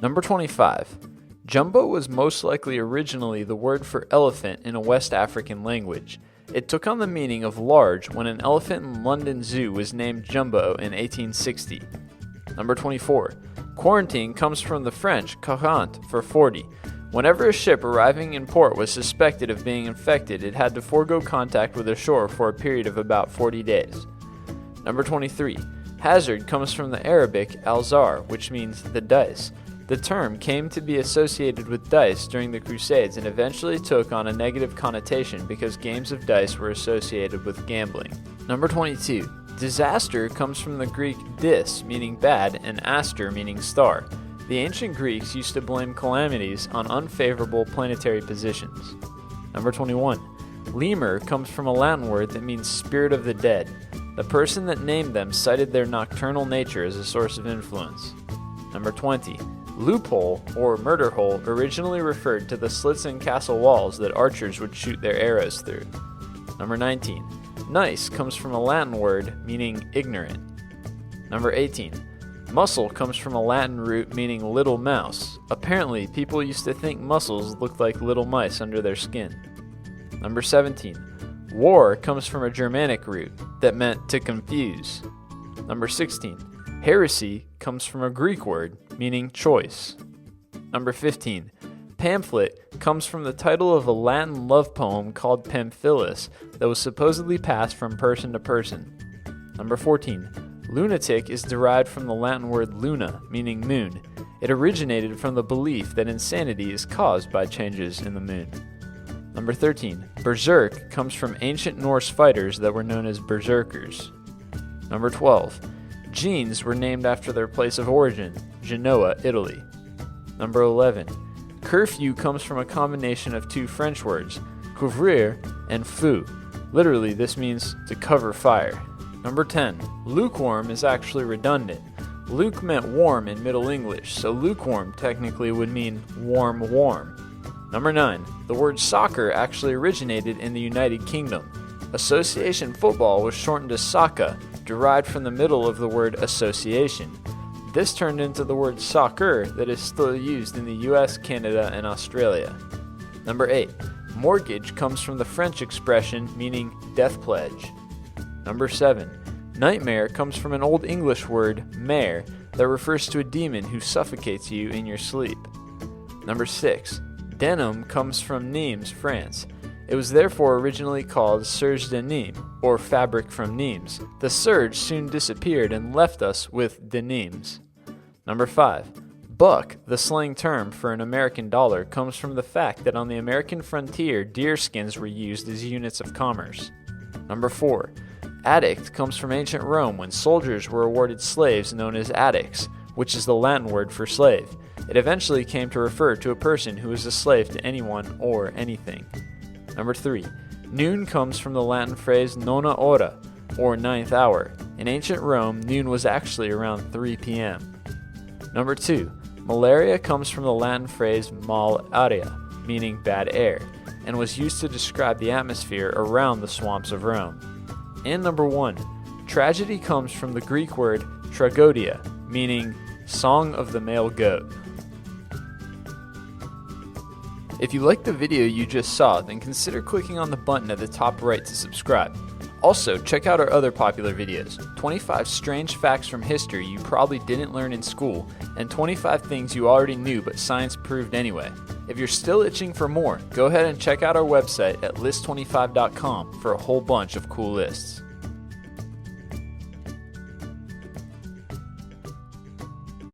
Number 25. Jumbo was most likely originally the word for elephant in a West African language. It took on the meaning of large when an elephant in London Zoo was named Jumbo in 1860. Number 24. Quarantine comes from the French qarante for 40. Whenever a ship arriving in port was suspected of being infected, it had to forego contact with the shore for a period of about 40 days. Number 23. Hazard comes from the Arabic al-zahr, which means the dice. The term came to be associated with dice during the Crusades and eventually took on a negative connotation because games of dice were associated with gambling. Number 22. Disaster comes from the Greek dis, meaning bad, and aster, meaning star. The ancient Greeks used to blame calamities on unfavorable planetary positions. Number 21. Lemur comes from a Latin word that means spirit of the dead. The person that named them cited their nocturnal nature as a source of influence. Number 20. Loophole, or murder hole, originally referred to the slits in castle walls that archers would shoot their arrows through. Number 19. Nice comes from a Latin word meaning ignorant. Number 18. Muscle comes from a Latin root meaning little mouse. Apparently, people used to think mussels looked like little mice under their skin. Number 17. War comes from a Germanic root that meant to confuse. Number 16. Heresy comes from a Greek word meaning choice. Number 15. Pamphlet comes from the title of a Latin love poem called Pamphilus that was supposedly passed from person to person. Number 14. Lunatic is derived from the Latin word luna, meaning moon. It originated from the belief that insanity is caused by changes in the moon. Number 13. Berserk comes from ancient Norse fighters that were known as berserkers. Number 12. Jeans were named after their place of origin, Genoa, Italy. Number 11. Curfew comes from a combination of two French words, couvrir and feu. Literally, this means to cover fire. Number 10. Lukewarm is actually redundant. Luke meant warm in Middle English, so lukewarm technically would mean warm. Number 9. The word soccer actually originated in the United Kingdom. Association football was shortened to soccer, derived from the middle of the word association. This turned into the word soccer that is still used in the US, Canada, and Australia. Number 8. Mortgage comes from the French expression meaning death pledge. Number 7. Nightmare comes from an Old English word, mare, that refers to a demon who suffocates you in your sleep. Number 6. Denim comes from Nimes, France. It was therefore originally called serge de Nîmes, or fabric from Nimes. The serge soon disappeared and left us with denims. Number 5. Buck, the slang term for an American dollar, comes from the fact that on the American frontier, deer skins were used as units of commerce. Number 4. Addict comes from ancient Rome when soldiers were awarded slaves known as addicts, which is the Latin word for slave. It eventually came to refer to a person who was a slave to anyone or anything. Number 3. Noon comes from the Latin phrase nona hora, or ninth hour. In ancient Rome, noon was actually around 3 p.m. Number 2. Malaria comes from the Latin phrase malaria, meaning bad air, and was used to describe the atmosphere around the swamps of Rome. And number 1. Tragedy comes from the Greek word tragodia, meaning song of the male goat. If you liked the video you just saw, then consider clicking on the button at the top right to subscribe. Also, check out our other popular videos, 25 strange facts from history you probably didn't learn in school, and 25 things you already knew but science proved anyway. If you're still itching for more, go ahead and check out our website at list25.com for a whole bunch of cool lists.